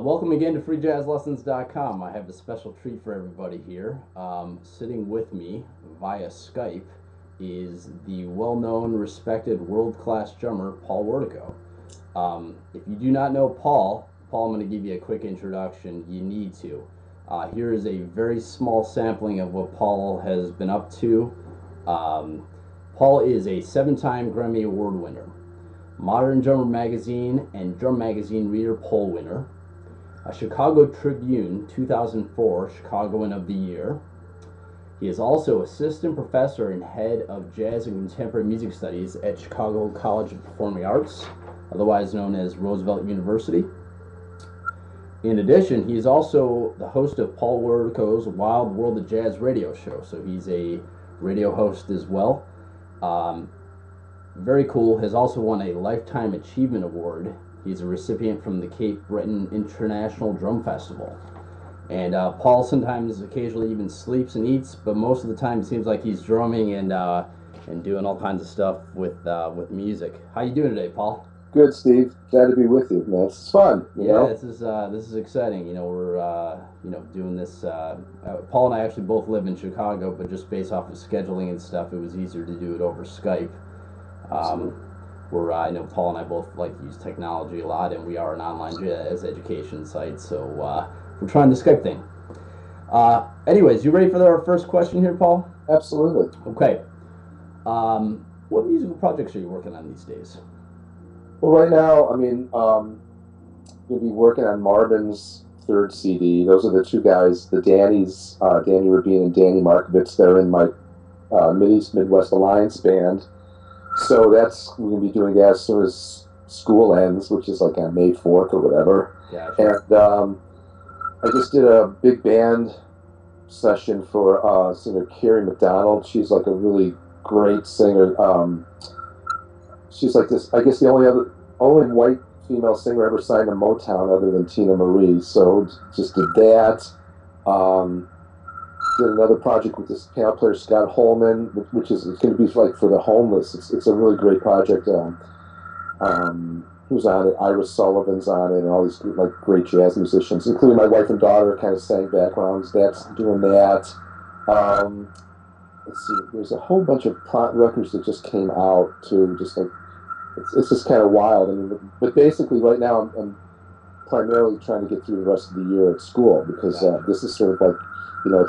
Welcome again to Freejazzlessons.com. I have a special treat for everybody here. Sitting with me via Skype is the well-known, respected, world-class drummer, Paul Wertico. If you do not know Paul, I'm going to give you a quick introduction. You need to. Here is a very small sampling of what Paul has been up to. Paul is a 7-time Grammy Award winner, Modern Drummer Magazine and Drum Magazine Reader Poll winner, a Chicago Tribune 2004 Chicagoan of the Year. He is also assistant professor and head of jazz and contemporary music studies at Chicago College of Performing Arts, otherwise known as Roosevelt University. In addition, he is also the host of Paul Wertico's Wild World of Jazz radio show, so he's a radio host as well. Very cool. Has also won a Lifetime Achievement Award. He's a recipient from the Cape Breton International Drum Festival. And Paul sometimes, occasionally even sleeps and eats, but most of the time it seems like he's drumming and doing all kinds of stuff with music. How you doing today, Paul? Good, Steve. Glad to be with you, man. It's fun. You know? This is exciting. You know, we're doing this. Paul and I actually both live in Chicago, but just based off of scheduling and stuff, it was easier to do it over Skype. I know Paul and I both like to use technology a lot, and we are an online jazz education site, so we're trying the Skype thing. Anyways, you ready for our first question here, Paul? Absolutely. Okay. What musical projects are you working on these days? Well, right now, I mean, going to be working on Marvin's third CD. Those are the two guys, the Danny's, Danny Rabin and Danny Markovitz. They're in my Mid-East Midwest Alliance band. So we're going to be doing that as soon as school ends, which is like on May 4th or whatever. Gotcha. And I just did a big band session for singer Carrie McDonald. She's like a really great singer. She's like this, I guess the only white female singer ever signed to Motown other than Tina Marie. So just did that. Did another project with this piano player Scott Holman, which is going to be like for the homeless. It's a really great project. Who's on it? Ira Sullivan's on it, and all these like great jazz musicians, including my wife and daughter, kind of sang backgrounds. That's doing that. Let's see. There's a whole bunch of records that just came out too. Just like it's just kind of wild. I mean, but basically, right now I'm primarily trying to get through the rest of the year at school because this is sort of like,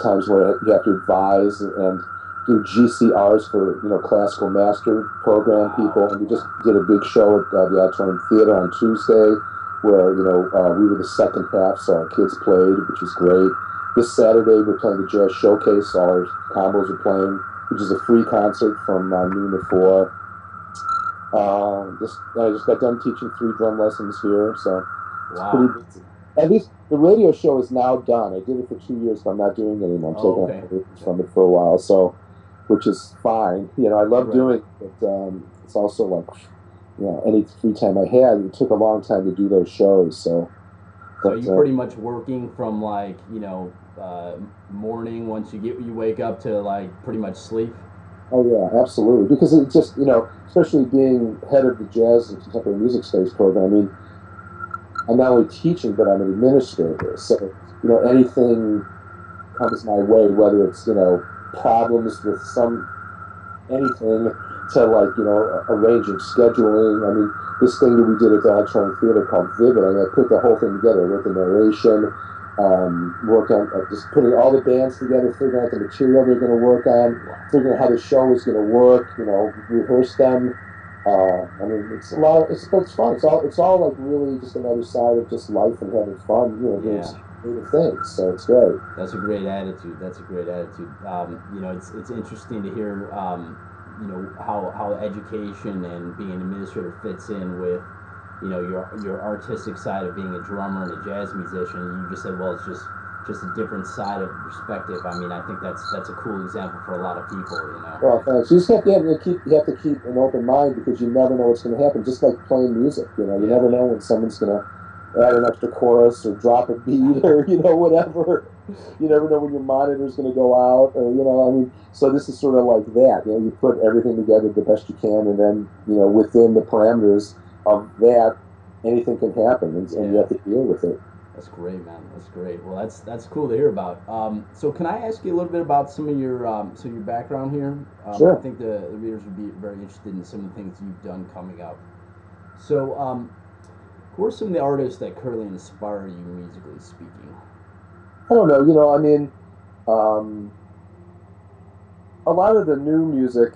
times where you have to advise and do GCRs for, classical master program people. And we just did a big show at the Auditorium Theater on Tuesday where, we were the second half, so our kids played, which was great. This Saturday, we're playing the Jazz Showcase. All our combos are playing, which is a free concert from noon to 4. I just got done teaching 3 drum lessons here, so it's pretty busy. At least the radio show is now done. I did it for 2 years, but I'm not doing it anymore. I'm taking a break from it for a while, so which is fine. I love doing it, but it's also like, any free time I had, it took a long time to do those shows. So you're pretty much working from like morning once you wake up to like pretty much sleep. Oh yeah, absolutely. Because it just especially being head of the Jazz and Contemporary Music Studies program. I mean, I'm not only teaching, but I'm an administrator. So, anything comes my way, whether it's, problems with anything to like, arranging, scheduling. I mean, this thing that we did at the Auditorium Theater called Vivid, I mean, I put the whole thing together. I wrote the narration, worked on just putting all the bands together, figuring out the material they're going to work on, figuring out how the show is going to work, rehearse them. I mean, it's a lot. It's fun. It's all like really just another side of just life and having fun. Doing creative things. So it's great. That's a great attitude. It's interesting to hear. How education and being an administrator fits in with, your artistic side of being a drummer and a jazz musician. You just said, well, it's just a different side of perspective. I mean, I think that's a cool example for a lot of people, Well, thanks. You just have to keep an open mind because you never know what's going to happen. Just like playing music, you never know when someone's going to add an extra chorus or drop a beat or whatever. You never know when your monitor's going to go out or I mean. So this is sort of like that. You put everything together the best you can, and then within the parameters of that, anything can happen, and you have to deal with it. That's great, man. That's great. Well, that's cool to hear about. So, can I ask you a little bit about some of your your background here? I Sure. think the readers would be very interested in some of the things you've done coming up. So, who are some of the artists that currently inspire you musically speaking? I don't know. I mean, um, a lot of the new music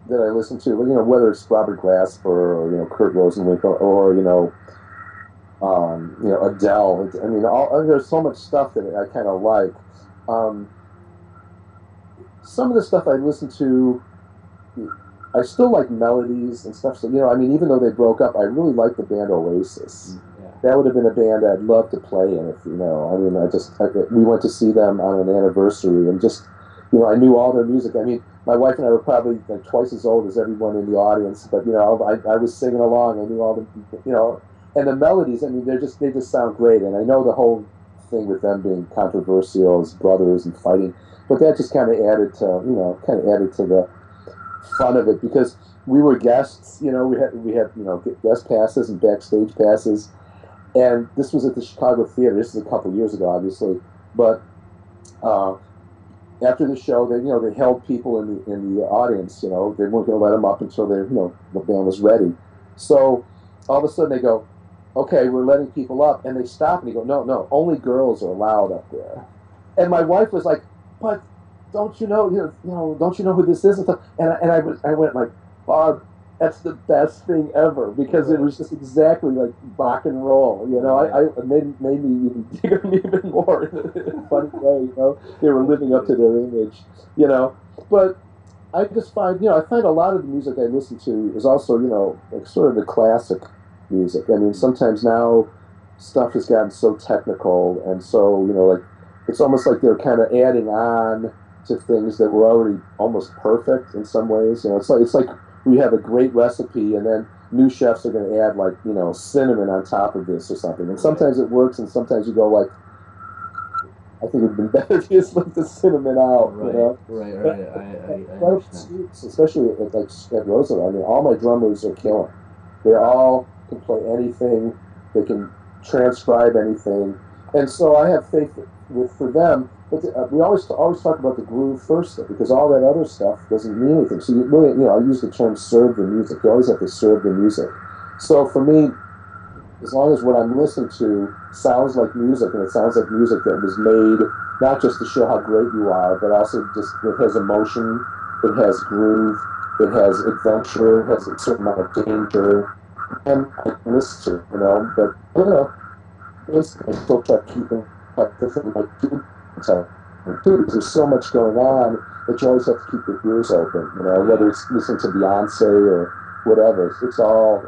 that I listen to, whether it's Robert Glasper or Kurt Rosenwinkel or Adele. I mean, there's so much stuff that I kind of like. Um, some of the stuff I listen to, I still like melodies and stuff. So, I mean, even though they broke up, I really like the band Oasis. Yeah. That would have been a band I'd love to play in if, I mean, we went to see them on an anniversary and just, I knew all their music. I mean, my wife and I were probably like twice as old as everyone in the audience, but, I was singing along. I knew all the, and the melodies, I mean, they just sound great. And I know the whole thing with them being controversial as brothers and fighting, but that just kind of added to the fun of it because we were guests. We had guest passes and backstage passes, and this was at the Chicago Theater. This is a couple of years ago, obviously, but uh, after the show, they held people in the audience. They weren't going to let them up until the band was ready. So all of a sudden they go, "Okay, we're letting people up," and they stop and they go, "No, no, only girls are allowed up there." And my wife was like, "But don't you know, don't you know who this is?" And I went like, "Bob, that's the best thing ever," because it was just exactly like rock and roll. I made me even dig them even more in a funny way. They were living up to their image. But I just find, I find a lot of the music I listen to is also, like sort of the classic music. I mean, sometimes now stuff has gotten so technical and so, like it's almost like they're kind of adding on to things that were already almost perfect in some ways. It's like we have a great recipe and then new chefs are going to add like, cinnamon on top of this or something. And sometimes it works and sometimes you go like, I think it'd been better if you just left the cinnamon out, Right. I understand. Especially at Roosevelt. I mean, all my drummers are killing. They all can play anything. They can transcribe anything, and so I have faith for them. But we always talk about the groove first, though, because all that other stuff doesn't mean anything. So you really, I use the term "serve the music." You always have to serve the music. So for me, as long as what I'm listening to sounds like music, and it sounds like music that was made not just to show how great you are, but also just it has emotion, it has groove, it has adventure, it has a certain amount of danger, and I can listen to it, But basically, I still try keeping like different like so because there's so much going on that you always have to keep your ears open, whether it's listening to Beyonce or whatever. It's all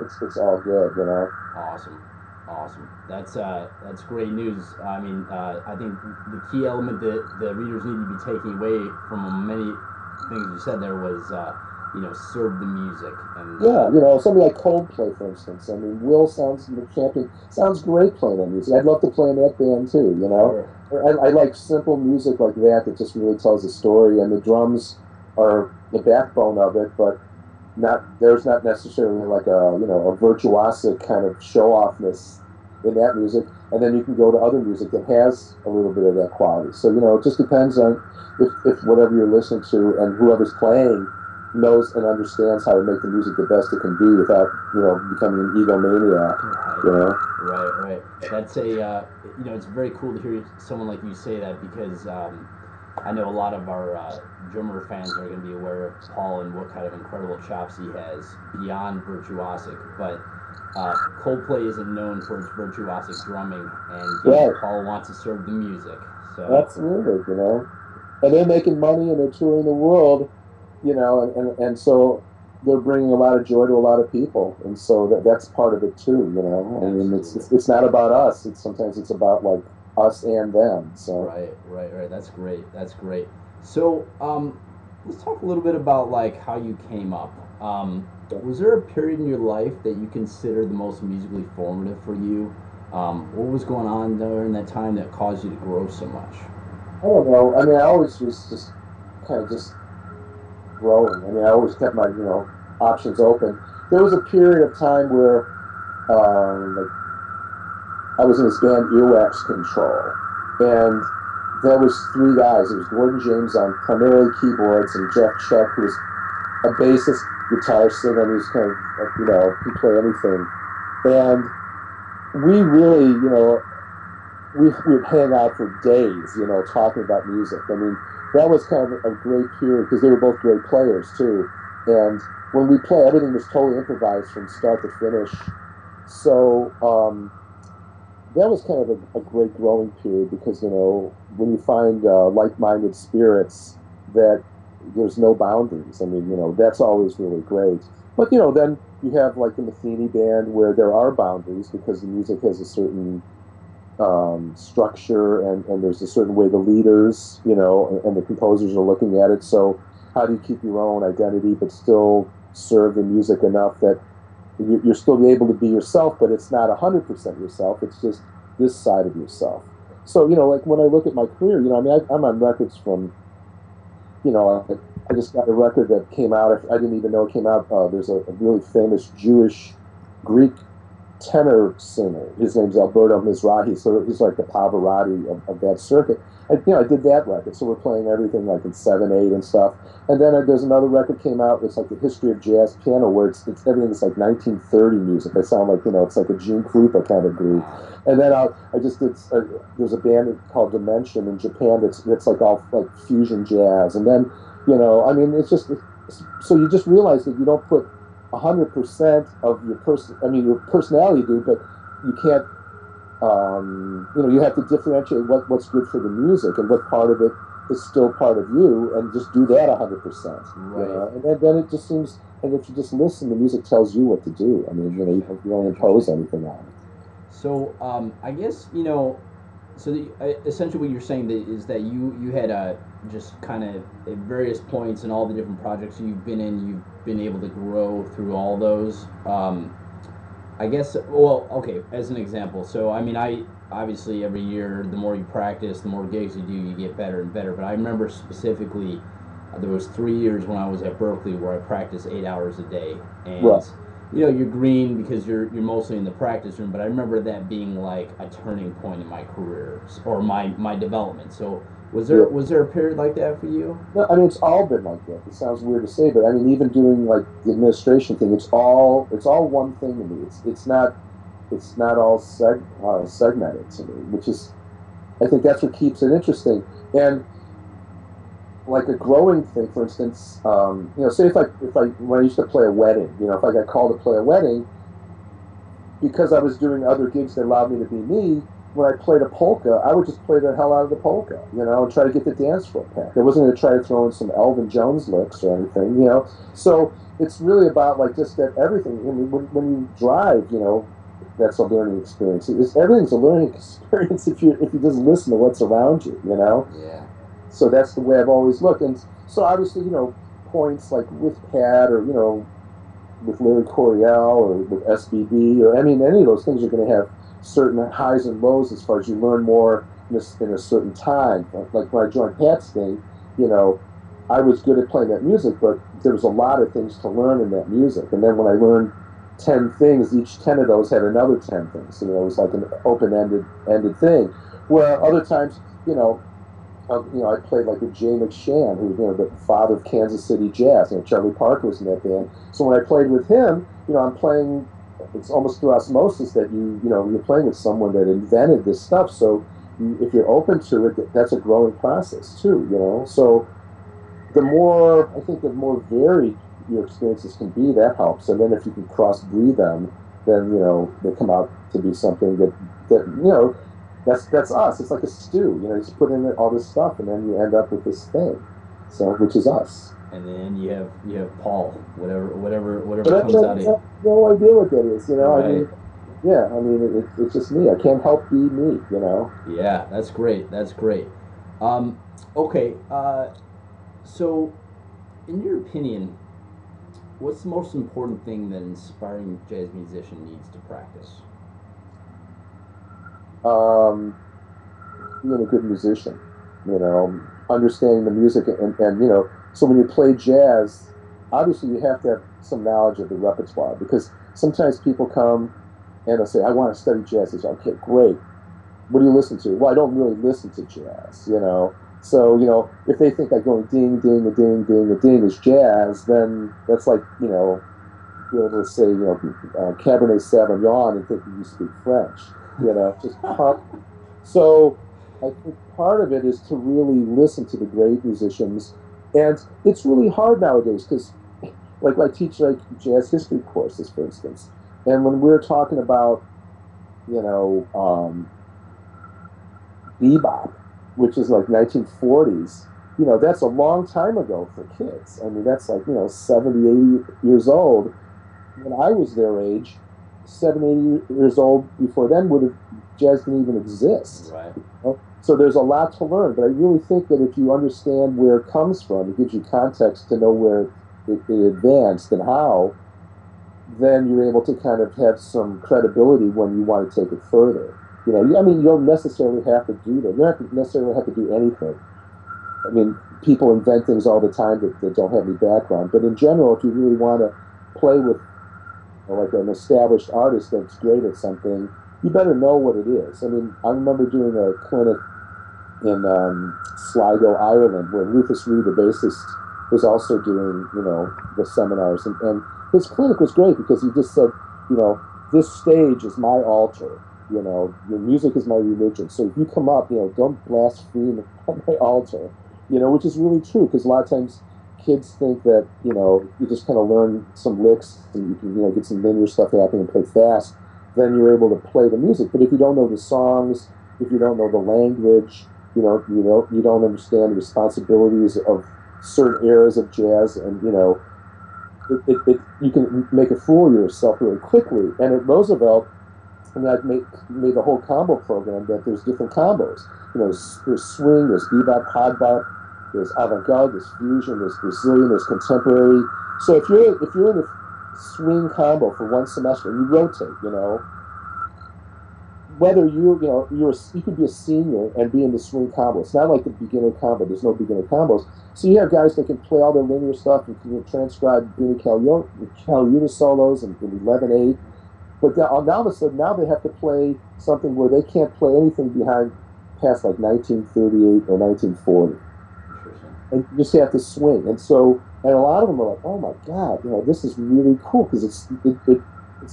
good. Awesome. That's great news. I mean, I think the key element that the readers need to be taking away from many things you said there was, serve the music. And yeah, something like Coldplay, for instance. I mean, Will sounds the champion sounds great playing that music. I'd love to play in that band too. Sure. I like simple music like that just really tells a story, and the drums are the backbone of it, but there's not necessarily like a virtuosic kind of show offness in that music, and then you can go to other music that has a little bit of that quality. So it just depends on if whatever you're listening to and whoever's playing knows and understands how to make the music the best it can be without becoming an egomaniac. Right. That's it's very cool to hear someone like you say that because I know a lot of our drummer fans are going to be aware of Paul and what kind of incredible chops he has beyond virtuosic, but Coldplay isn't known for its virtuosic drumming, and Paul wants to serve the music. So absolutely, and they're making money and they're touring the world, and so they're bringing a lot of joy to a lot of people, and so that's part of it too. I mean, it's not about us. Sometimes it's about like us and them. So right. That's great. So let's talk a little bit about like how you came up. Was there a period in your life that you consider the most musically formative for you? What was going on during that time that caused you to grow so much? I don't know. I mean, I always was just kind of just growing. I mean, I always kept my options open. There was a period of time where like I was in this band Earwax Control, and there was three guys. It was Gordon James on primarily keyboards, and Jeff Check, who was a bassist, guitar singer. He's kind of, can play anything. And we really, we would hang out for days, talking about music. I mean, that was kind of a great period because they were both great players too. And when we play, everything was totally improvised from start to finish. So that was kind of a great growing period because, when you find like-minded spirits, that there's no boundaries. I mean, that's always really great. But, then you have like the Matheny band where there are boundaries because the music has a certain structure and there's a certain way the leaders, and the composers are looking at it. So how do you keep your own identity but still serve the music enough that you're still able to be yourself, but it's not 100% yourself. It's just this side of yourself. So, like when I look at my career, I mean, I'm on records from, I just got a record that came out. I didn't even know it came out. There's a really famous Jewish Greek tenor singer. His name's Alberto Mizrahi, so he's like the Pavarotti of that circuit. And, I did that record, so we're playing everything like in 7/8 and stuff. And then there's another record came out. It's like the history of jazz piano, where it's everything's like 1930 music. They sound like it's like a Gene Krupa kind of groove. And then I just did. There's a band called Dimension in Japan that's like all like fusion jazz. And then I mean, it's just so you just realize that you don't put 100% of your your personality do, but you can't. You have to differentiate what's good for the music and what part of it is still part of you, and just do that 100%. Right. And then it just seems, and if you just listen, the music tells you what to do. I mean, you don't impose anything on it. So I guess essentially what you're saying is that you had just kind of at various points in all the different projects you've been in, you've been able to grow through all those. I guess, well, okay, as an example, so I mean, I obviously every year, the more you practice, the more gigs you do, you get better and better. But I remember specifically, there was 3 years when I was at Berkeley where I practiced 8 hours a day, and Right. You're green because you're mostly in the practice room. But I remember that being like a turning point in my career or my development. So was there a period like that for you? No, I mean, it's all been like that. It sounds weird to say, but I mean, even doing like the administration thing, it's all one thing to me. It's not all segmented to me, which is, I think that's what keeps it interesting. And like a growing thing, for instance, say if I when I used to play a wedding, if I got called to play a wedding, because I was doing other gigs that allowed me to be me. When I played a polka, I would just play the hell out of the polka, and try to get the dance floor packed. I wasn't going to try to throw in some Elvin Jones licks or anything, So it's really about like just that everything. I mean, when you drive, that's a learning experience. Everything's a learning experience if you just listen to what's around you, Yeah. So that's the way I've always looked. And so obviously, points like with Pat or with Larry Coryell or with SBB or I mean any of those things are going to have certain highs and lows as far as you learn more in a certain time. Like when I joined Pat's thing, I was good at playing that music, but there was a lot of things to learn in that music. And then when I learned 10 things, each 10 of those had another 10 things. It was like an open-ended thing. Where other times, I played like a Jay McShann, who the father of Kansas City jazz. Charlie Parker was in that band. So when I played with him, I'm playing. It's almost through osmosis that you're playing with someone that invented this stuff. So if you're open to it, that's a growing process too. So the more varied your experiences can be, that helps. And then if you can crossbreed them, then they come out to be something that that's us. It's like a stew. You just put in all this stuff, and then you end up with this thing. So which is us. And then you have Paul, whatever But comes out of you. I have no idea what that is. Right. I mean, yeah. I mean, it's just me. I can't help be me. Yeah, that's great. That's great. Okay. So, in your opinion, what's the most important thing that an inspiring jazz musician needs to practice? Being a good musician, understanding the music, and so when you play jazz, obviously you have to have some knowledge of the repertoire because sometimes people come and they'll say, I want to study jazz. They say, okay, great. What do you listen to? Well, I don't really listen to jazz, you know. So, you know, if they think like going ding, ding, a ding, ding, a ding is jazz, then that's like, you know, be able to say, you know, Cabernet Sauvignon and thinking you speak French, you know, just part. So I think part of it is to really listen to the great musicians. And it's really hard nowadays because, like, I teach like jazz history courses, for instance. And when we're talking about, you know, bebop, which is like 1940s, you know, that's a long time ago for kids. I mean, that's like, you know, 70, 80 years old. When I was their age, 70, 80 years old before then would have, jazz didn't even exist. Right. You know? So there's a lot to learn, but I really think that if you understand where it comes from, it gives you context to know where it advanced and how, then you're able to kind of have some credibility when you want to take it further. You know, I mean, you don't necessarily have to do that. You don't necessarily have to do anything. I mean, people invent things all the time that don't have any background. But in general, if you really want to play with, you know, like an established artist that's great at something, you better know what it is. I mean, I remember doing a clinic in Sligo, Ireland, where Rufus Reid, the bassist, was also doing, you know, the seminars. And his clinic was great because he just said, you know, this stage is my altar. You know, your music is my religion. So if you come up, you know, don't blaspheme on my altar. You know, which is really true because a lot of times kids think that, you know, you just kind of learn some licks and you can, you know, get some linear stuff happening and play fast. Then you're able to play the music. But if you don't know the songs, if you don't know the language, you don't understand the responsibilities of certain eras of jazz, and you know, you can make a fool of yourself really quickly. And at Roosevelt, I mean, I've made the whole combo program that there's different combos. You know, there's swing, there's bebop, hard bop, there's avant-garde, there's fusion, there's Brazilian, there's contemporary. So if you're in a swing combo for one semester, and you rotate, you know, whether you could be a senior and be in the swing combo. It's not like the beginner combo. There's no beginner combos. So you have guys that can play all their linear stuff and can transcribe Vinnie Colaiuta solos and 11/8. But now all of a sudden, now they have to play something where they can't play anything behind past like 1938 or 1940. And you just have to swing. And a lot of them are like, oh my God, you know, this is really cool because it's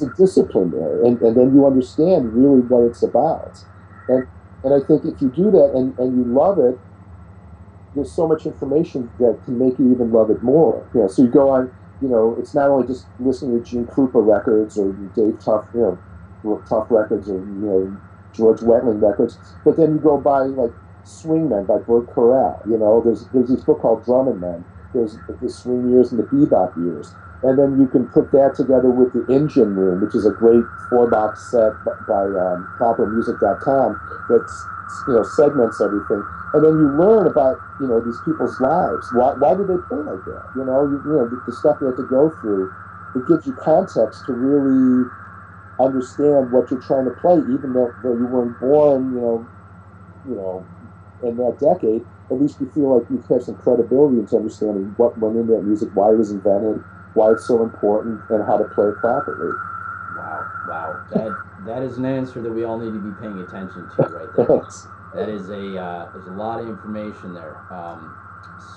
a discipline there. And then you understand really what it's about. And I think if you do that and you love it, there's so much information that can make you even love it more. You know, so you go on, you know, it's not only just listening to Gene Krupa records or Dave Tuff, you know, Tuff records or, you know, George Wetling records, but then you go by like Swing Men by Burt Corral. You know, there's this book called Drumming Men. There's the swing years and the bebop years. And then you can put that together with the Engine Room, which is a great 4-box set by ProperMusic.com that, you know, segments everything. And then you learn about, you know, these people's lives. Why do they play like that? You know, the stuff they have to go through. It gives you context to really understand what you're trying to play, even though you weren't born, you know, in that decade. At least you feel like you have some credibility into understanding what went into that music, why it was invented, why it's so important, and how to play it properly. Wow. That is an answer that we all need to be paying attention to right there. That is there's a lot of information there.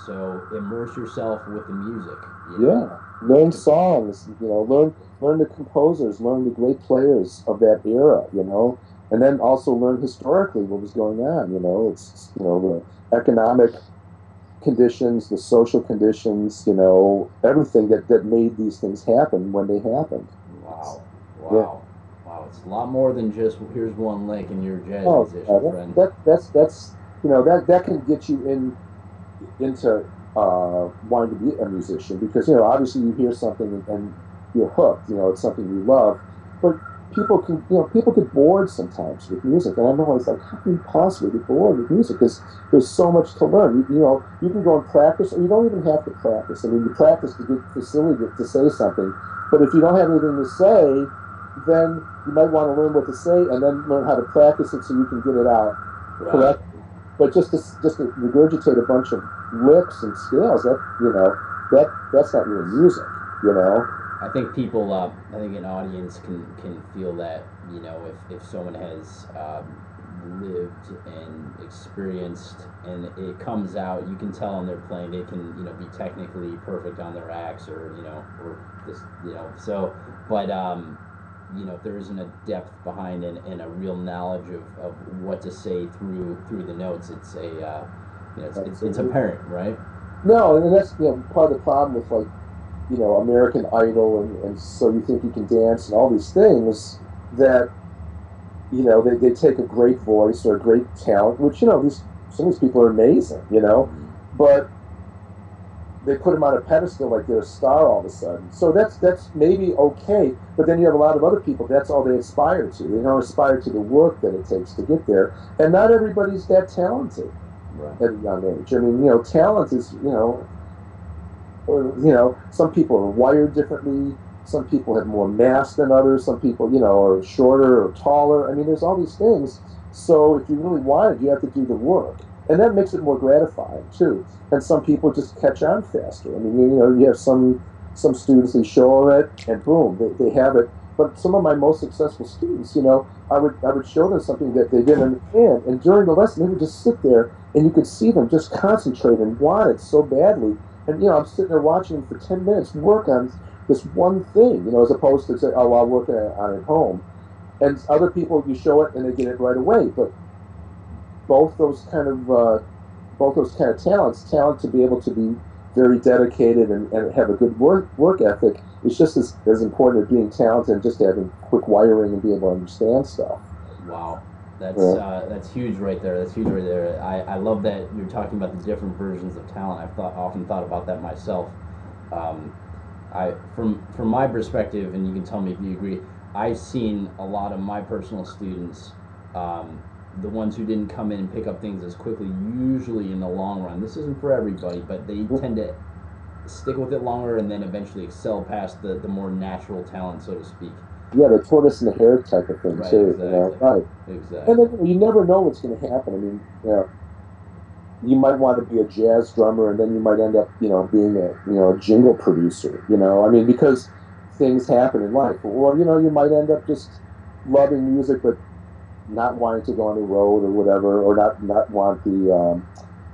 So immerse yourself with the music. You know? Yeah, learn songs. You know, learn the composers, learn the great players of that era. You know, and then also learn historically what was going on. You know, it's, you know, the economic conditions, the social conditions. You know, everything that made these things happen when they happened. Wow. Yeah. Wow, it's a lot more than just here's one lick and you're a jazz musician, friend. That's you know, that can get you into wanting to be a musician because, you know, obviously you hear something and you're hooked. You know, it's something you love, but people get bored sometimes with music, and I'm always like, how can you possibly get bored with music? Because there's so much to learn. You know, you can go and practice, or you don't even have to practice. I mean, you practice to get facility to say something, but if you don't have anything to say, then you might want to learn what to say and then learn how to practice it so you can get it out correctly. But just to regurgitate a bunch of licks and scales, that's not really music, you know. I think people, I think an audience can feel that, you know, if someone has lived and experienced, and it comes out, you can tell when they're playing. They can, you know, be technically perfect on their acts, or you know, or this, you know. So, but you know, if there isn't a depth behind and a real knowledge of what to say through the notes, it's a you know, it's apparent, right? No, and that's, you know, part of the problem with, like, you know, American Idol, and so you think you can dance and all these things that, you know, they take a great voice or a great talent, which, you know, some of these people are amazing, you know, but they put them on a pedestal like they're a star all of a sudden. So that's maybe okay, but then you have a lot of other people, that's all they aspire to. They don't aspire to the work that it takes to get there. And not everybody's that talented at a young age. I mean, you know, talent is, you know, or, you know, some people are wired differently. Some people have more mass than others. Some people, you know, are shorter or taller. I mean, there's all these things. So if you really want it, you have to do the work, and that makes it more gratifying too. And some people just catch on faster. I mean, you know, you have some students, they show it, and boom, they have it. But some of my most successful students, you know, I would show them something that they didn't understand, and during the lesson, they would just sit there, and you could see them just concentrate and want it so badly. And, you know, I'm sitting there watching them for 10 minutes work on this one thing, you know, as opposed to say, oh, well, I'll work on it at home. And other people, you show it and they get it right away. But both those kind of talent to be able to be very dedicated and have a good work ethic is just as important as being talented and just having quick wiring and being able to understand stuff. Wow. That's huge right there. That's huge right there. I love that you're talking about the different versions of talent. Often thought about that myself. I from my perspective, and you can tell me if you agree. I've seen a lot of my personal students, the ones who didn't come in and pick up things as quickly. Usually, in the long run, this isn't for everybody, but they tend to stick with it longer and then eventually excel past the more natural talent, so to speak. Yeah, the tortoise and the hare type of thing, Right, too. exactly. You know, right. Exactly. And then, you never know what's going to happen. I mean, you know, you might want to be a jazz drummer, and then you might end up, you know, being a jingle producer. You know, I mean, because things happen in life. Or, you know, you might end up just loving music, but not wanting to go on the road or whatever, or not want the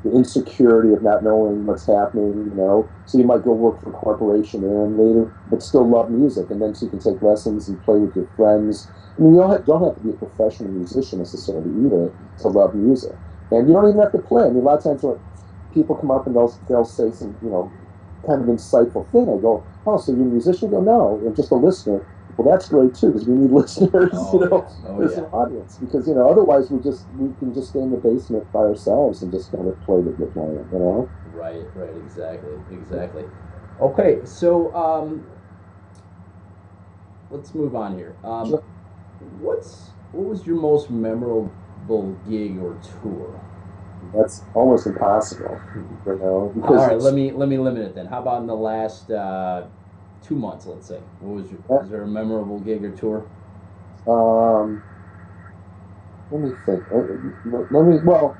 insecurity of not knowing what's happening. You know, so you might go work for a corporation and then later, but still love music, and then so you can take lessons and play with your friends. I mean, you don't have to be a professional musician necessarily either to love music. And you don't even have to play. I mean, a lot of times when people come up and they'll say some, you know, kind of insightful thing, I go, oh, so you're a musician? I go, no, I'm just a listener. Well, that's great too, because we need listeners, you know, as an audience. Because, you know, otherwise we can just stay in the basement by ourselves and just kind of play what we're playing, you know? Right, exactly. Okay, so let's move on here. Sure. What was your most memorable gig or tour? That's almost impossible, you know. All right, let me limit it then. How about in the last 2 months, let's say? Was there a memorable gig or tour? Let me think. Well,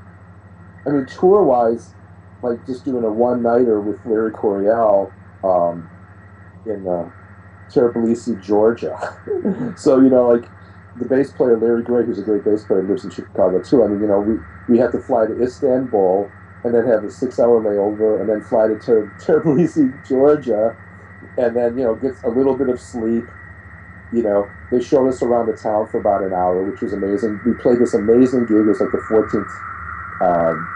I mean, tour wise, like just doing a one nighter with Larry Coryell in Tbilisi, Georgia. So, you know, like the bass player Larry Gray, who's a great bass player, lives in Chicago too. I mean, you know, we had to fly to Istanbul and then have a 6-hour layover and then fly to Tbilisi, Georgia, and then, you know, get a little bit of sleep. You know, they showed us around the town for about an hour, which was amazing. We played this amazing gig. It was like the 14th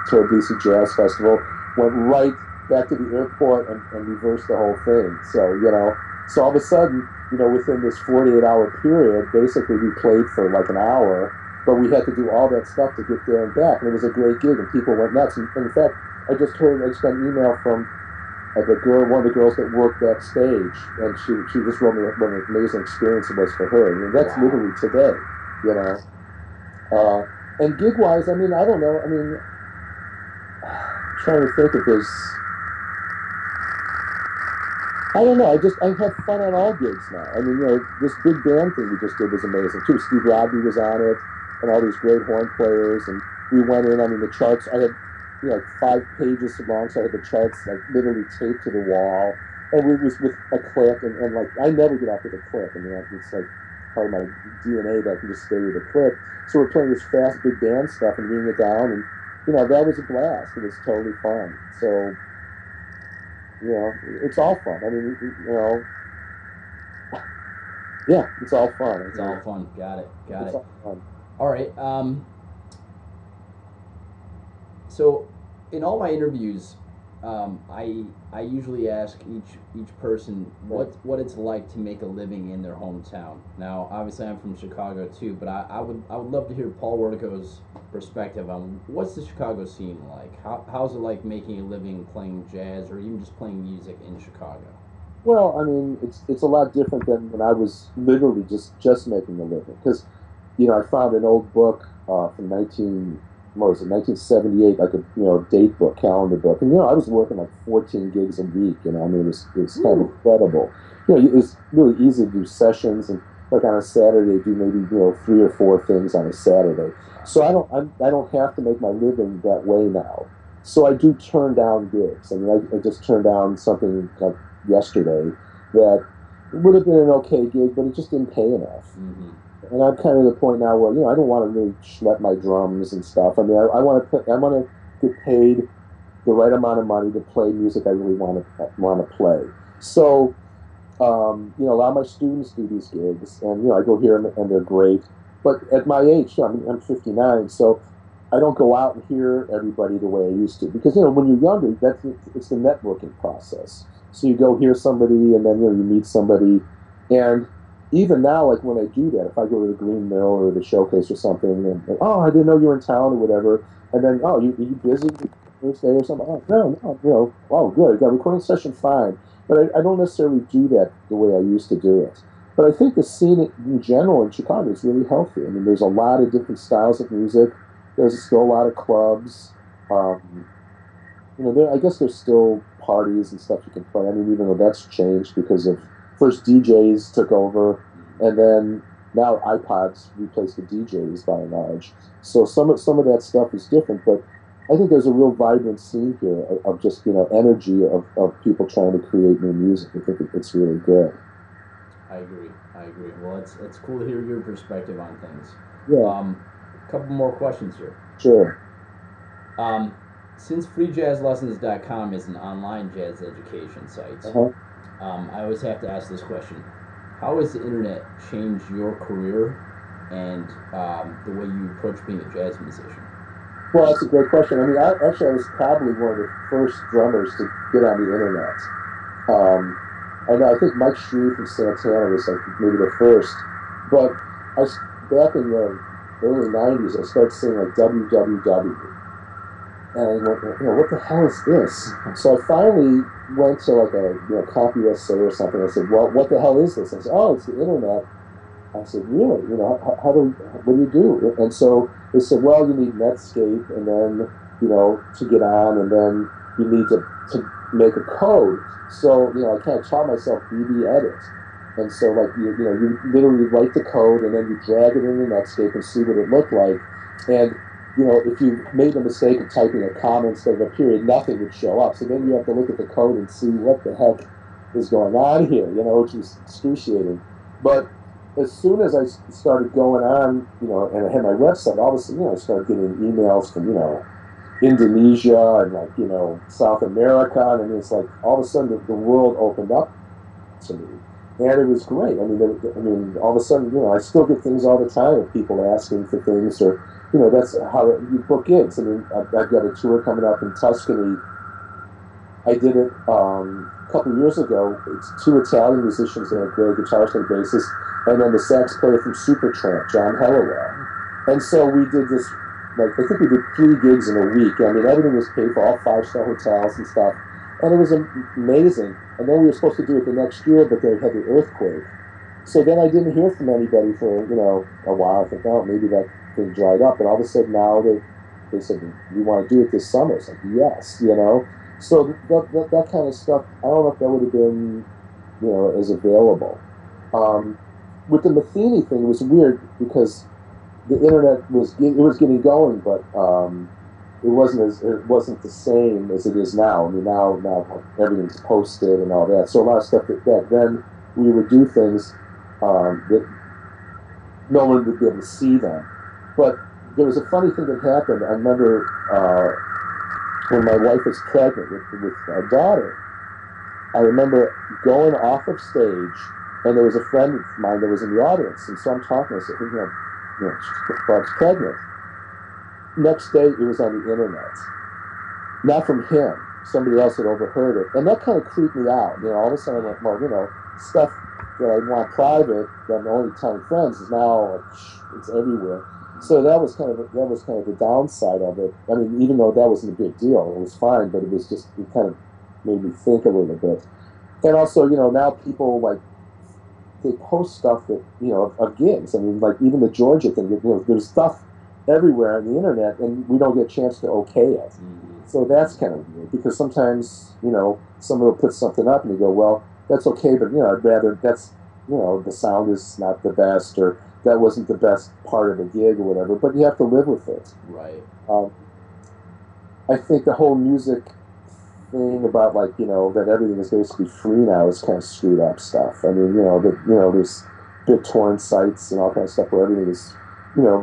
Tbilisi Jazz Festival. Went right back to the airport and reversed the whole thing. So, you know, so all of a sudden, you know, within this 48-hour period, basically we played for like an hour, but we had to do all that stuff to get there and back. And it was a great gig, and people went nuts. And in fact, I just got an email from one of the girls that worked backstage, and she just wrote me what an amazing experience it was for her. I mean, that's literally today, you know. And gig wise, I mean, I don't know. I mean, trying to think if there's. I don't know. I have fun on all gigs now. I mean, you know, this big band thing we just did was amazing too. Steve Rodney was on it, and all these great horn players, and we went in. I mean, the charts. I had, you know, like 5 pages long, so I had the charts like literally taped to the wall. and we was with a click, and like I never get off with a click. I mean, it's like part of my DNA that I can just stay with a click. So we're playing this fast big band stuff and ringing it down, and that was a blast. It was totally fun. So it's all fun. I mean, yeah, it's all fun. It's all fun. Got it. It's all fun. All right. So, in all my interviews, I usually ask each person what it's like to make a living in their hometown. Now, obviously, I'm from Chicago too, but I would love to hear Paul Wertico's perspective on what's the Chicago scene like. How's it like making a living playing jazz or even just playing music in Chicago? Well, I mean, it's a lot different than when I was literally just making a living. Because, I found an old book from 1978, like a date book, calendar book, and I was working like 14 gigs a week. I mean, it was kind of incredible. It's really easy to do sessions, and like on a Saturday, do maybe 3 or 4 things on a Saturday. So I don't have to make my living that way now. So I do turn down gigs. I mean, I just turned down something like yesterday that would have been an okay gig, but it just didn't pay enough. Mm-hmm. And I'm kind of at the point now where I don't want to really schlep my drums and stuff. I mean, I want to get paid the right amount of money to play music I really want to play. So, a lot of my students do these gigs, and I go here and they're great. But at my age, I mean, I'm 59, so I don't go out and hear everybody the way I used to. Because when you're younger, it's the networking process. So you go hear somebody, and then you meet somebody, and even now, like when I do that, if I go to the Green Mill or the Showcase or something, and oh, I didn't know you were in town or whatever, and then oh, you busy first day or something? Oh, no, oh, good, got a recording session, fine. But I don't necessarily do that the way I used to do it. But I think the scene in general in Chicago is really healthy. I mean, there's a lot of different styles of music. There's still a lot of clubs. I guess there's still parties and stuff you can play. I mean, even though that's changed because of first DJs took over, and then now iPods replaced the DJs by and large. So some of that stuff is different, but I think there's a real vibrant scene here of just energy of people trying to create new music. I think it's really good. I agree. Well, it's cool to hear your perspective on things. Yeah. A couple more questions here. Sure. Since Freejazzlessons.com is an online jazz education site, I always have to ask this question. How has the internet changed your career and the way you approach being a jazz musician? Well, that's a great question. I mean, I was probably one of the first drummers to get on the internet. I think Mike Shreve from Santana was like maybe the first. But back in the early 90s, I started saying like www. And I went, what the hell is this? So I finally went to like a Copy USA or something. I said, well, what the hell is this? I said, oh, it's the internet. I said, really? What do you do? And so they said, well, you need Netscape, and then, to get on, and then you need to make a code. So, I can't tell myself BB edit. And so, like, you literally write the code, and then you drag it into Netscape and see what it looked like. And if you made the mistake of typing a comma instead of a period, nothing would show up. So then you have to look at the code and see what the heck is going on here, which is excruciating. But as soon as I started going on, and I had my website, all of a sudden, I started getting emails from, Indonesia and like, South America. And it's like all of a sudden the world opened up to me. And it was great. I mean, all of a sudden, I still get things all the time of people asking for things, or, that's how you book gigs. I mean, I've got a tour coming up in Tuscany. I did it a couple of years ago. It's 2 Italian musicians and a great guitarist and bassist, and then the sax player from Supertramp, John Hellawell. And so we did this, like, I think we did 3 gigs in a week. I mean, everything was paid for, all 5-star hotels and stuff. And it was amazing. And then we were supposed to do it the next year, but they had the earthquake. So then I didn't hear from anybody for, a while. I thought, oh, maybe that thing dried up. And all of a sudden now they said, you want to do it this summer? It's like, yes, So that kind of stuff, I don't know if that would have been, as available. With the Matheny thing, it was weird because the internet was getting going, but it wasn't the same as it is now. I mean, now everything's posted and all that. So a lot of stuff that back then we would do things that no one would be able to see them. But there was a funny thing that happened. I remember when my wife was pregnant with our daughter. I remember going off of stage, and there was a friend of mine that was in the audience, and so I'm talking. I said, Bob's pregnant. Next day, it was on the internet. Not from him. Somebody else had overheard it. And that kind of creeped me out. All of a sudden I went, well, stuff that I want private, that I'm only telling friends, is now, it's everywhere. So that was kind of the downside of it. I mean, even though that wasn't a big deal, it was fine, but it kind of made me think a little bit. And also, now people, like, they post stuff that, of gigs. I mean, like, even the Georgia thing, there's stuff everywhere on the internet, and we don't get a chance to okay it. Mm-hmm. So that's kind of weird, because sometimes, someone will put something up and you go, well, that's okay, but, I'd rather, that's, the sound is not the best, or that wasn't the best part of the gig or whatever, but you have to live with it. Right. I think the whole music thing about, like, that everything is basically free now is kind of screwed up stuff. I mean, there's BitTorrent sites and all kind of stuff where everything is,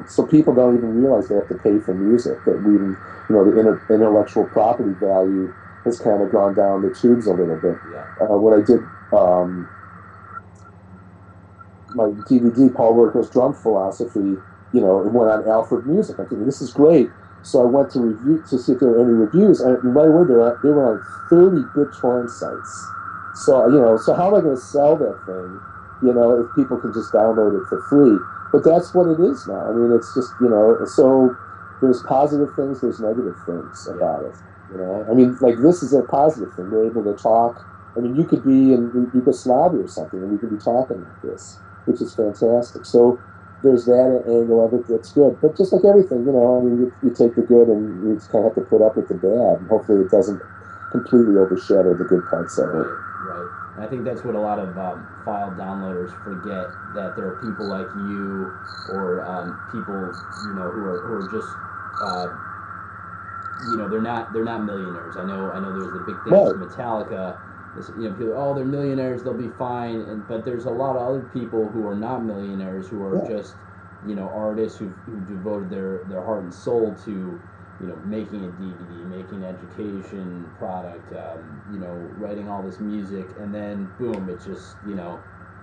so people don't even realize they have to pay for music, that we, the intellectual property value has kind of gone down the tubes a little bit. Yeah. When I did my DVD, Paul Wertico's Drum Philosophy, it went on Alfred Music. I'm thinking, this is great. So I went to see if there were any reviews, and right away they were on 30 BitTorrent sites. So, so how am I going to sell that thing, if people can just download it for free? But that's what it is now. I mean, it's just, so there's positive things, there's negative things about it. I mean, like, this is a positive thing. We're able to talk. I mean, you could be in Yugoslavia or something, and we could be talking like this, which is fantastic. So there's that angle of it that's good. But just like everything, I mean, you take the good and you just kind of have to put up with the bad, and hopefully it doesn't completely overshadow the good parts of it. Right. And I think that's what a lot of file downloaders forget, that there are people like you, or people, who are just, they're not millionaires. I know there's the big thing with Metallica. People, they're millionaires, they'll be fine. But there's a lot of other people who are not millionaires, who are just, artists who devoted their heart and soul to, making a DVD, making an education product, writing all this music, and then boom, it's just,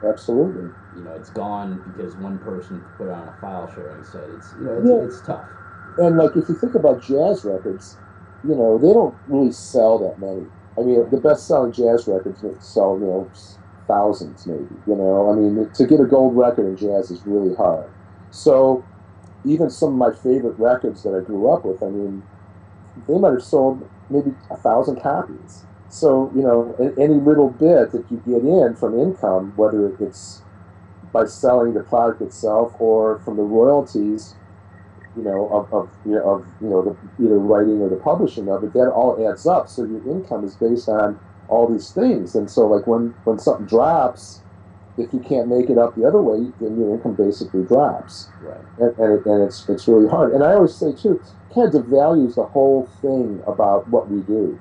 absolutely, it's gone because one person put it on a file sharing site. It's, it's tough. And, like, if you think about jazz records, they don't really sell that many. I mean, the best-selling jazz records sell, thousands maybe, I mean, to get a gold record in jazz is really hard. So even some of my favorite records that I grew up with, I mean, they might have sold maybe 1,000 copies. So, any little bit that you get in from income, whether it's by selling the product itself or from the royalties, of the either writing or the publishing of it, that all adds up. So your income is based on all these things. And so, like, when something drops, if you can't make it up the other way, then your income basically drops. Right. And it's really hard. And I always say, too, it kind of devalues the whole thing about what we do.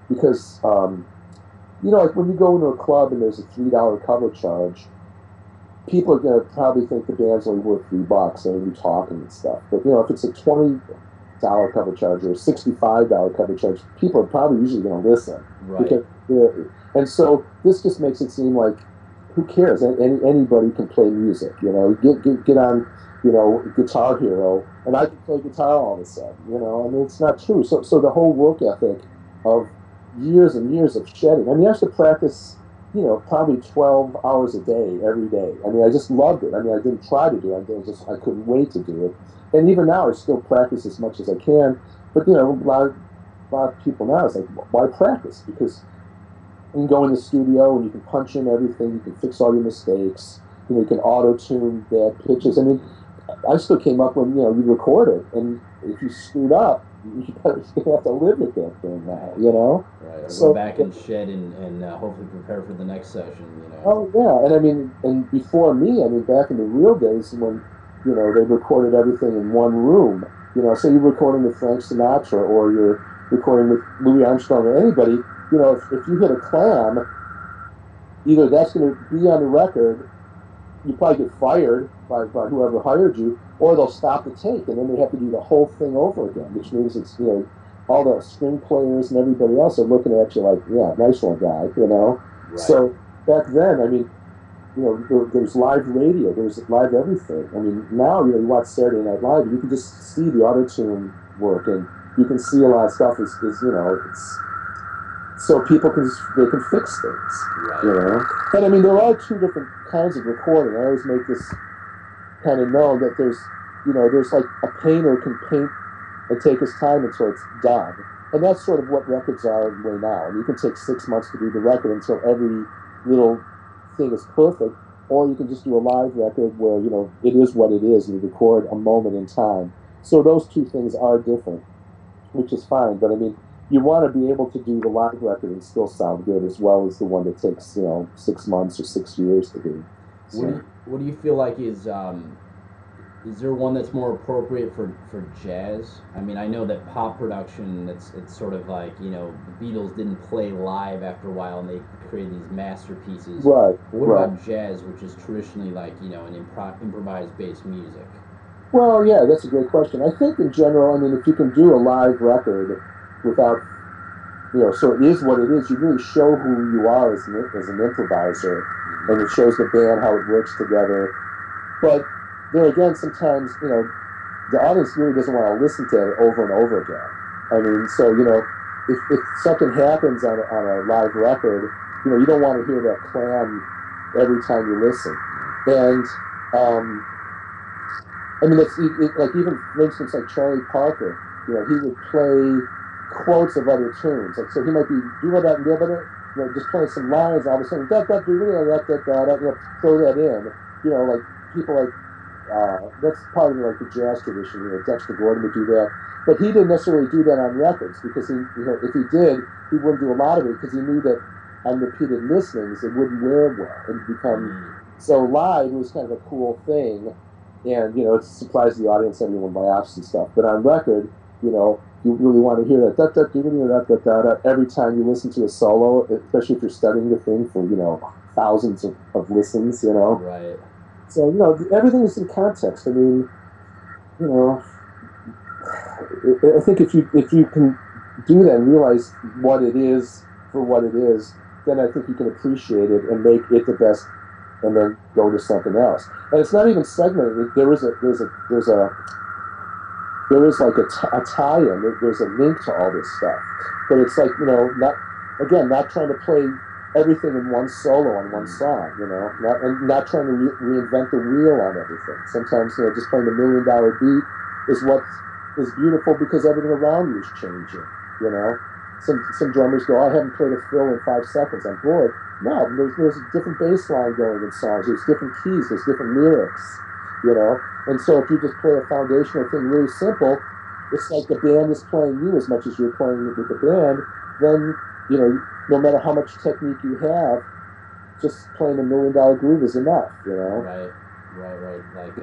Because, like, when you go into a club and there's a $3 cover charge, people are going to probably think the band's only worth $3 and you're talking and stuff. But, if it's a $20 cover charge or a $65 cover charge, people are probably usually going to listen. Right. Because, and so this just makes it seem like, who cares? Anybody can play music, Get on, Guitar Hero, and I can play guitar all of a sudden, I mean, it's not true. So the whole work ethic of years and years of shedding. I mean, you have to practice, probably 12 hours a day, every day. I mean, I just loved it. I mean, I didn't try to do it. I couldn't wait to do it. And even now, I still practice as much as I can. But, a lot of people now, it's like, why practice? Because you can go in the studio and you can punch in everything. You can fix all your mistakes. You can auto-tune bad pitches. I mean, I still came up when, you record it. And if you screwed up, you're going to have to live with that thing now, Right. So go back and shed and hopefully prepare for the next session, Oh, yeah. And I mean, and before me, I mean, back in the real days when, they recorded everything in one room, You know, say you're recording with Frank Sinatra or you're recording with Louis Armstrong or anybody, you know, if you hit a clam, either that's going to be on the record, you probably get fired by whoever hired you, or they'll stop the tape and then they have to do the whole thing over again, which means it's, you know, all the string players and everybody else are looking at you like, yeah, nice one, guy, you know? Right. So back then, I mean, you know, there's live radio, there's live everything. I mean, now, you know, you watch Saturday Night Live, you can just see the auto-tune work, and you can see a lot of stuff is you know, it's, so people they can fix things, right. You know? But I mean, there are two different kinds of recording. I always make this kind of known that there's, you know, there's like a painter can paint and take his time until it's done. And that's sort of what records are right now. And you can take 6 months to do the record until every little thing is perfect, or you can just do a live record where, you know, it is what it is, and you record a moment in time. So those two things are different, which is fine. But I mean, you want to be able to do the live record and still sound good, as well as the one that takes, you know, 6 months or 6 years to do. So. What do you feel like is there one that's more appropriate for jazz? I mean, I know that pop production, it's sort of like, you know, the Beatles didn't play live after a while and they created these masterpieces. Right. But what about jazz, which is traditionally like, you know, an improvised based music? Well, yeah, that's a great question. I think in general, I mean, if you can do a live record without, you know, so it is what it is, you really show who you are as an improviser, and it shows the band how it works together. But there again, sometimes, you know, the audience really doesn't want to listen to it over and over again. I mean, so, you know, if something happens on a live record, you know, you don't want to hear that clam every time you listen. And, I mean, it's like, even, for instance, like Charlie Parker, you know, he would play quotes of other tunes. Like, so he might be doing that and the other, you know, just playing some lines, all of a sudden, you know, throw that in. You know, like, people like, that's probably like the jazz tradition, you know, Dexter Gordon would do that. But he didn't necessarily do that on records, because he, you know, if he did, he wouldn't do a lot of it, because he knew that on repeated listenings, it wouldn't wear well and become, so live was kind of a cool thing. And, you know, it surprised the audience, everyone laughs and stuff. But on record, you know, you really want to hear that every time you listen to a solo, especially if you're studying the thing for, you know, thousands of listens, you know. Right. So, you know, everything is in context. I mean, you know, I think if you can do that and realize what it is for what it is, then I think you can appreciate it and make it the best, and then go to something else. And it's not even segmented. There is like a tie-in. There's a link to all this stuff. But it's like, you know, not trying to play everything in one solo on one song, you know, not trying to reinvent the wheel on everything. Sometimes, you know, just playing the $1 million beat is what is beautiful, because everything around you is changing, you know. Some drummers go, I haven't played a fill in 5 seconds, I'm bored. No, there's a different bass line going in songs, there's different keys, there's different lyrics, you know. And so if you just play a foundational thing really simple, it's like the band is playing you as much as you're playing with the band, then, you know, no matter how much technique you have, just playing a $1 million groove is enough, you know. Right. Like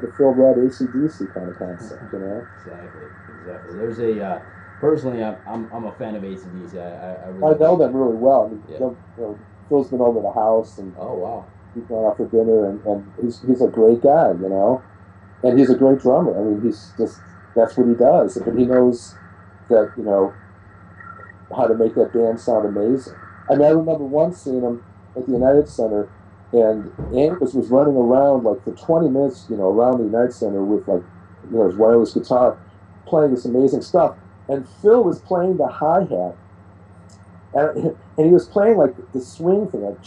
the Phil Rudd AC/DC kind of concept, you know. Exactly. There's a personally, I'm a fan of AC/DC. I know them really well. I mean, yeah. you know, Phil's been over the house, and oh wow, he's gone out for dinner, and he's a great guy, you know, and he's a great drummer. I mean, he's just, that's what he does, but he knows that, you know, how to make that band sound amazing. I mean, I remember once seeing him at the United Center, and Angus was running around like for 20 minutes, you know, around the United Center with, like, you know, his wireless guitar, playing this amazing stuff. And Phil was playing the hi-hat, and he was playing like the swing thing, like,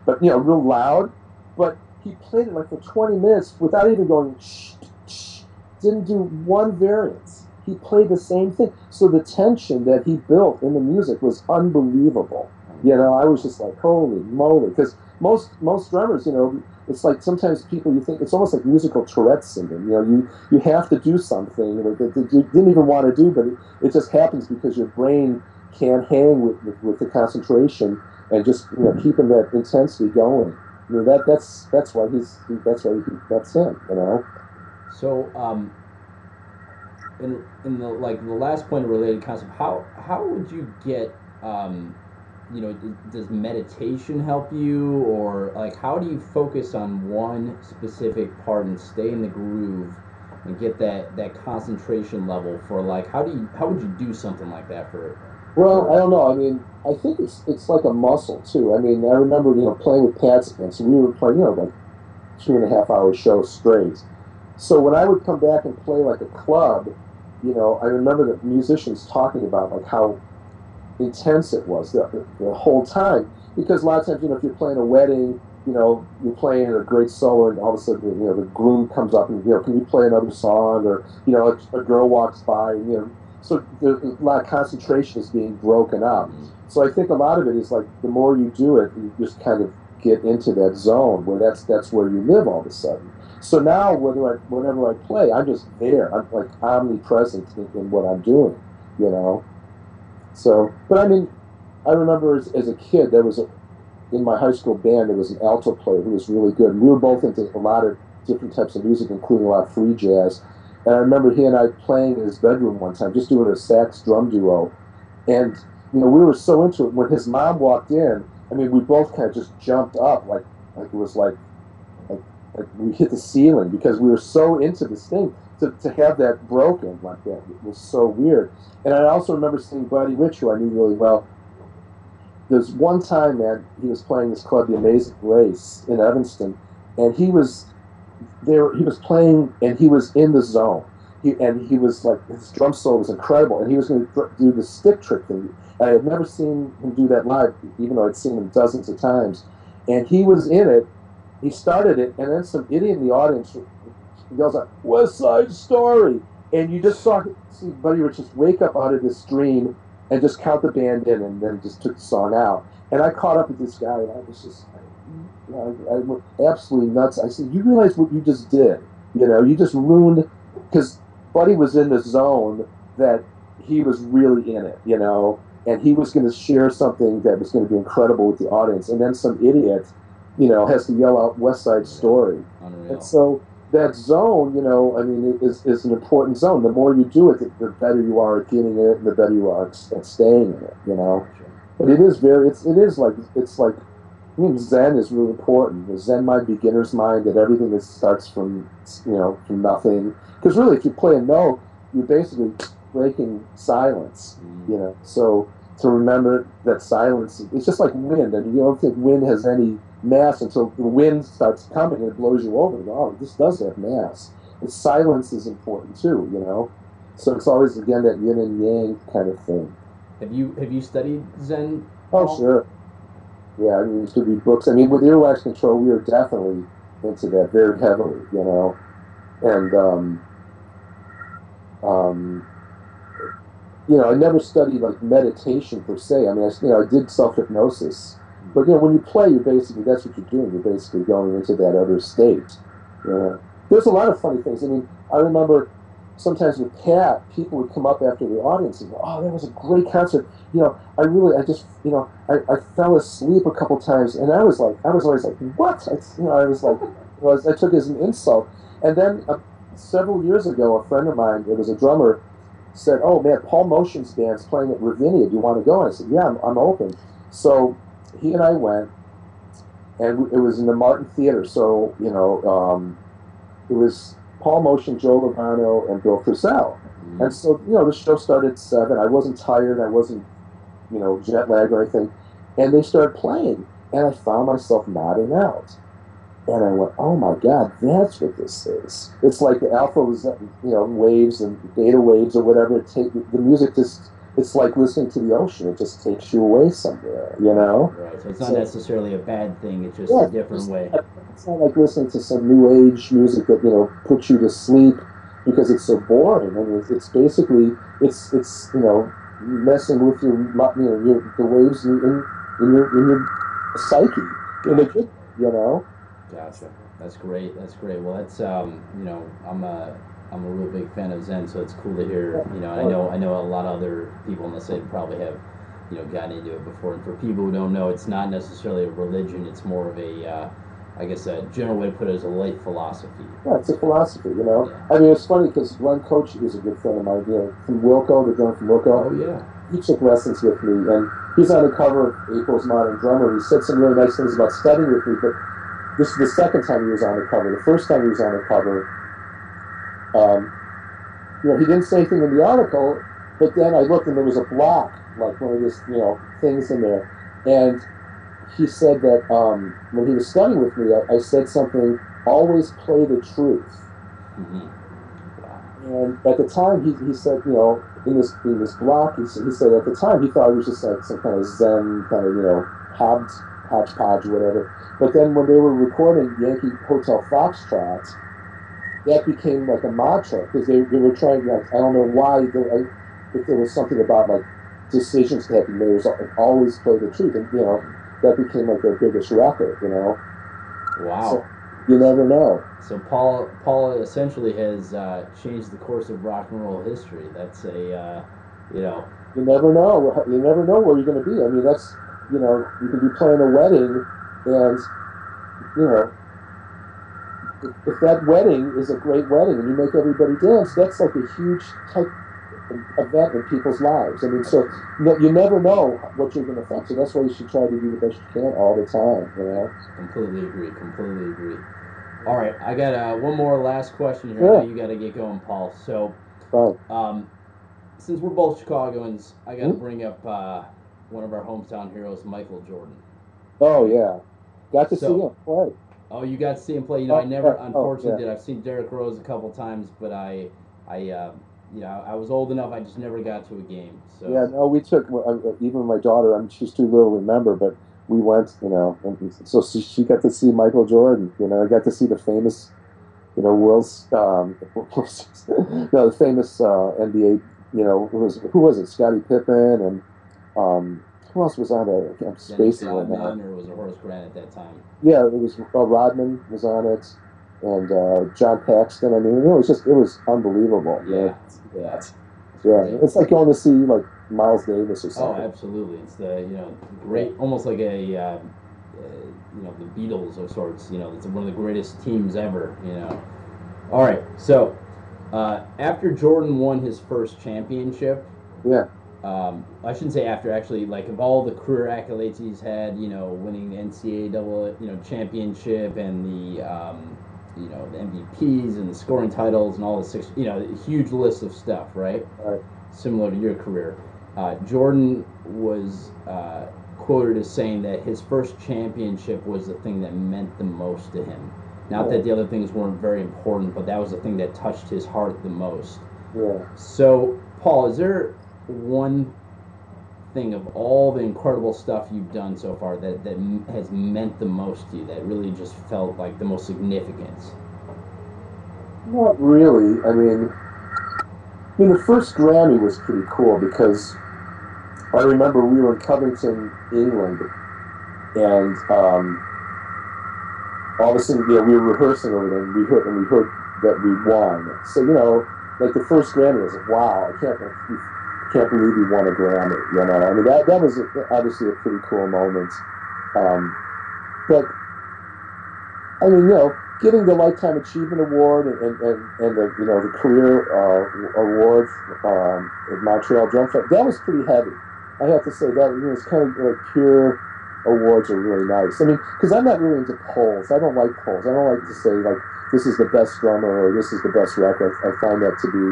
but, you know, real loud. But he played it like for 20 minutes without even going, didn't do one variance. He played the same thing. So the tension that he built in the music was unbelievable. You know, I was just like, holy moly. Because most drummers, you know, it's like sometimes people, you think, it's almost like musical Tourette's syndrome. You know, you have to do something that you didn't even want to do, but it just happens because your brain can't hang with the concentration and just, you know, keeping that intensity going. You know, that's why that's him, you know. So, in the like the last point of related concept, how would you get you know, does meditation help you, or like how do you focus on one specific part and stay in the groove and get that concentration level for like how would you do something like that Well, I for don't know. I mean, I think it's like a muscle too. I mean, I remember playing with Pat's band, so we were playing like 2.5 hour show straight. So when I would come back and play like a club, I remember the musicians talking about like how intense it was the whole time. Because a lot of times, if you're playing a wedding, you're playing a great solo, and all of a sudden, the groom comes up and, can you play another song? Or, a girl walks by, and, so there's a lot of concentration is being broken up. So I think a lot of it is like the more you do it, you just kind of get into that zone where that's where you live all of a sudden. So now, whenever I play, I'm just there. I'm like omnipresent in what I'm doing, you know. So, but I mean, I remember as a kid, in my high school band, there was an alto player who was really good. We were both into a lot of different types of music, including a lot of free jazz. And I remember he and I playing in his bedroom one time, just doing a sax drum duo. And, we were so into it. When his mom walked in, I mean, we both kind of just jumped up like it was like, like we hit the ceiling because we were so into this thing. To have that broken like that, it was so weird. And I also remember seeing Buddy Rich, who I knew really well. There's one time, man, he was playing this club, The Amazing Grace, in Evanston, and he was there. He was playing, and he was in the zone. He was like, his drum solo was incredible, and he was going to do the stick trick thing. I had never seen him do that live, even though I'd seen him dozens of times. And he was in it. He started it, and then some idiot in the audience yells out, "West Side Story!" And you just see Buddy Rich just wake up out of this dream and just count the band in, and then just took the song out. And I caught up with this guy, and I was just, I went absolutely nuts. I said, "You realize what you just did? You just ruined," because Buddy was in the zone that he was really in it, and he was going to share something that was going to be incredible with the audience. And then some idiot, has to yell out West Side Story. Unreal. And so that zone, I mean, is an important zone. The more you do it, the better you are at getting it, and the better you are at staying in it, Sure. But it is it's like, I mean, Zen is really important. The Zen mind, beginner's mind, that everything starts from, from nothing. Because really, if you play a note, you're basically breaking silence, So to remember that silence, it's just like wind. I mean, you don't think wind has any mass until the wind starts coming and it blows you over. Oh, this does have mass. And silence is important too, So it's always, again, that yin and yang kind of thing. Have you studied Zen? Oh, sure. Yeah, I mean, there should be books. I mean, with earwax control, we were definitely into that very heavily, And I never studied like meditation per se. I mean, I did self-hypnosis. But, when you play, that's what you're doing. You're basically going into that other state. There's a lot of funny things. I mean, I remember sometimes with Pat, people would come up after the audience and go, "Oh, that was a great concert. I fell asleep a couple times." And I was always like, "What?" I took it as an insult. And then several years ago, a friend of mine, it was a drummer, said, "Oh, man, Paul Motion's band's playing at Ravinia. Do you want to go?" And I said, "Yeah, I'm open." So he and I went, and it was in the Martin Theater. So, it was Paul Motion, Joe Lovano, and Bill Frisell. Mm-hmm. And so, the show started at 7. I wasn't tired. I wasn't, jet lagged or anything. And they started playing, and I found myself nodding out. And I went, "Oh my God, that's what this is." It's like the alpha was, waves and beta waves or whatever. The music just, it's like listening to the ocean. It just takes you away somewhere, Right. So it's not necessarily a bad thing. It's just a different way. It's not like listening to some new age music that puts you to sleep because it's so boring. I mean, it's basically it's messing with the waves in your psyche in a good, Gotcha. That's great. Well, that's I'm a real big fan of Zen, so it's cool to hear. I know a lot of other people in the state probably have, gotten into it before. And for people who don't know, it's not necessarily a religion. It's more of a I guess a general way to put it is a life philosophy. Yeah, it's a philosophy, you know. Yeah. I mean, it's funny because one coach is a good friend of mine, you know, from Wilco, the drummer from Wilco. Oh yeah. He took lessons with me, and he's on the cover of April's Modern Drummer. He said some really nice things about studying with me, but this is the second time he was on the cover. The first time he was on the cover, you know, he didn't say anything in the article, but then I looked and there was a block, like one of these, you know, things in there. And he said that when he was studying with me, I said something, always play the truth. Mm-hmm. And at the time, he said, you know, in this block, he said at the time he thought it was just like some kind of Zen kind of, you know, hodgepodge, whatever. But then when they were recording Yankee Hotel Foxtrot, that became like a mantra because they were trying, like, I don't know why, if there was something about like decisions that had to be made, it was always play the truth. And, you know, that became like their biggest record, you know. Wow. So, you never know. So Paul essentially has changed the course of rock and roll history. That's a, you know. You never know. You never know where you're going to be. I mean, that's, you know, you can be playing a wedding, and, you know, if that wedding is a great wedding and you make everybody dance, that's like a huge type event in people's lives. I mean, so you never know what you're going to affect. So that's why you should try to do the best you can all the time, you know? Completely agree. Completely agree. All right, I got one more last question here. Sure. I know you got to get going, Paul. So, since we're both Chicagoans, I got to bring up one of our hometown heroes, Michael Jordan. Oh yeah, got to see him play. Oh, you got to see him play. You know, I never, unfortunately, did. I've seen Derrick Rose a couple times, but I you know, I was old enough. I just never got to a game. So yeah, no, we took even my daughter. I mean, she's too little to remember, but we went. You know, and so she got to see Michael Jordan. You know, I got to see the famous, you know, world's no, the famous NBA. You know, who was it? Scottie Pippen and who else was on it? I'm spacing right now. Or was it Horace Grant at that time? Yeah, it was Rodman was on it, and John Paxton. I mean, it was unbelievable. Yeah, yeah. It's like going to see like Miles Davis or something. Oh, absolutely. It's the, you know, great, almost like a you know, the Beatles of sorts. You know, it's one of the greatest teams ever. You know. All right, so after Jordan won his first championship. Yeah. I shouldn't say after, actually, like, of all the career accolades he's had, you know, winning the NCAA championship and the you know, the MVPs and the scoring titles and all the six, you know, a huge list of stuff, right? Right. Similar to your career. Jordan was quoted as saying that his first championship was the thing that meant the most to him. Not that the other things weren't very important, but that was the thing that touched his heart the most. Yeah. So, Paul, is there one thing of all the incredible stuff you've done so far that has meant the most to you, that really just felt like the most significant? Not really. I mean, the first Grammy was pretty cool because I remember we were in Covington, England, and all of a sudden, we were rehearsing over there, and we heard that we won. So, you know, like the first Grammy was like, wow, I can't believe we won a Grammy, you know. I mean, that was obviously a pretty cool moment. But, I mean, you know, getting the Lifetime Achievement Award and the, you know, the Career Award at Montreal Drum Fest, that was pretty heavy. I have to say that, you know, it's kind of like pure awards are really nice. I mean, because I'm not really into polls. I don't like polls. I don't like to say, like, this is the best drummer or this is the best record. I find that to be,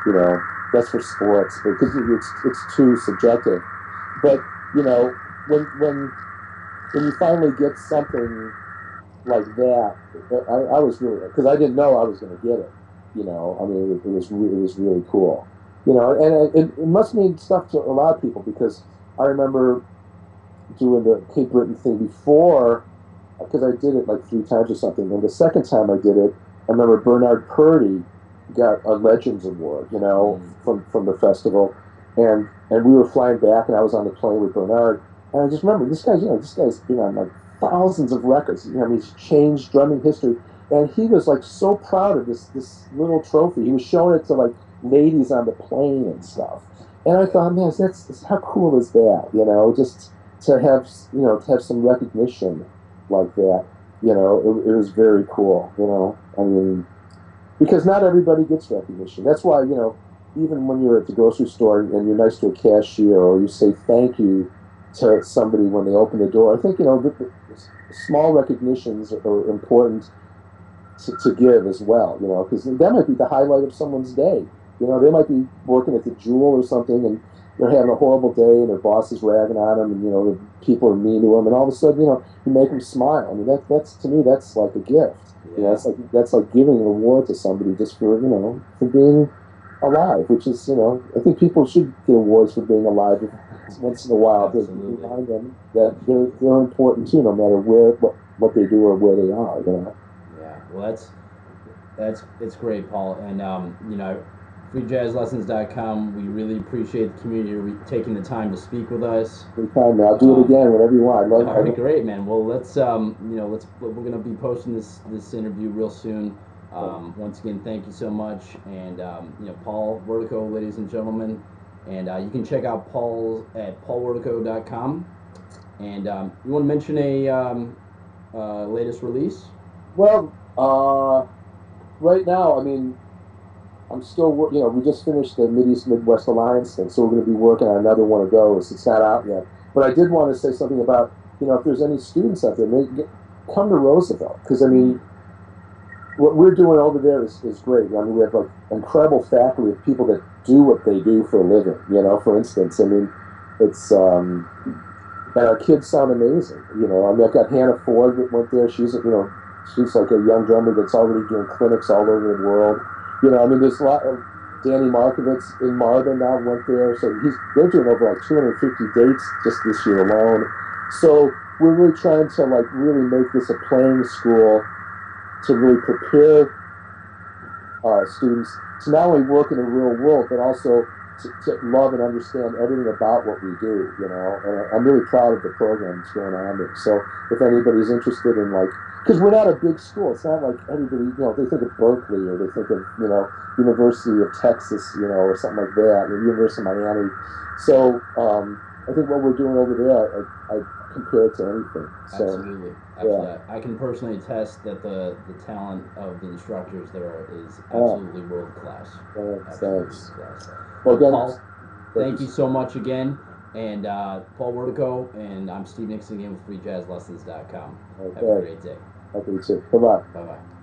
you know, that's for sports, because it's too subjective. But, you know, when you finally get something like that, I was really, because I didn't know I was going to get it. You know, I mean, it was really cool. You know, and it must mean stuff to a lot of people, because I remember doing the Cape Breton thing before, because I did it like 3 times or something, and the second time I did it, I remember Bernard Purdy got a Legends Award, you know, from the festival, and we were flying back, and I was on the plane with Bernard, and I just remember this guy's been on like thousands of records. You know, I mean, he's changed drumming history, and he was like so proud of this little trophy. He was showing it to like ladies on the plane and stuff, and I thought, man, that's how cool is that? You know, just to have some recognition like that. You know, it was very cool. You know, I mean, because not everybody gets recognition. That's why, you know, even when you're at the grocery store and you're nice to a cashier or you say thank you to somebody when they open the door, I think, you know, the small recognitions are important to give as well, you know, because that might be the highlight of someone's day. You know, they might be working at the Jewel or something and they're having a horrible day and their boss is ragging on them and, you know, the people are mean to them and all of a sudden, you know, you make them smile. I mean, that's, to me, that's like a gift. You know, Yeah, that's like giving an award to somebody just for, you know, for being alive, which is, you know, I think people should get awards for being alive once in a while to absolutely, remind them that absolutely. they're important too, no matter where what they do or where they are, you know. Yeah, well, that's it's great, Paul. And you know, Freejazzlessons.com. We really appreciate the community taking the time to speak with us. Anytime, man. I'll do it Um, again whenever you want. all I right, love great, man. Well, let's you know, we're gonna be posting this interview real soon. Once again, thank you so much, and you know, Paul Wertico, ladies and gentlemen, and you can check out Paul at paulwertico.com. And you want to mention a latest release? well, right now, I mean, I'm still, you know, we just finished the Mideast Midwest Alliance thing, so we're going to be working on another one of those. It's not out yet. But I did want to say something about, you know, if there's any students out there, come to Roosevelt. Because, I Mm-hmm. mean, what we're doing over there is great. I mean, we have like incredible faculty of people that do what they do for a living. You know, for instance, I mean, it's and our kids sound amazing. You know, I mean, I've got Hannah Ford that went there. She's, you know, she's like a young drummer that's already doing clinics all over the world. You know, I mean, there's a lot of Danny Markovitz in Marvin now went there, so they're doing over like 250 dates just this year alone. So we're really trying to like really make this a playing school to really prepare students to not only work in the real world, but also to love and understand everything about what we do, you know. And I'm really proud of the program that's going on there. So if anybody's interested in like, because we're not a big school, it's not like everybody, you know, they think of Berkeley or they think of, you know, University of Texas, you know, or something like that, or University of Miami. So I think what we're doing over there, I compare it to anything. So Absolutely, yeah. absolutely. I can personally attest that the talent of the instructors there is Oh, absolutely world class. Absolutely thanks. world class. Well, Well, again, Paul, thank you. thank you so much again. And Paul Wertico, and I'm Steve Nixon again with FreeJazzLessons.com. Have a Okay. great day. Okay, you too. Bye bye. Bye bye.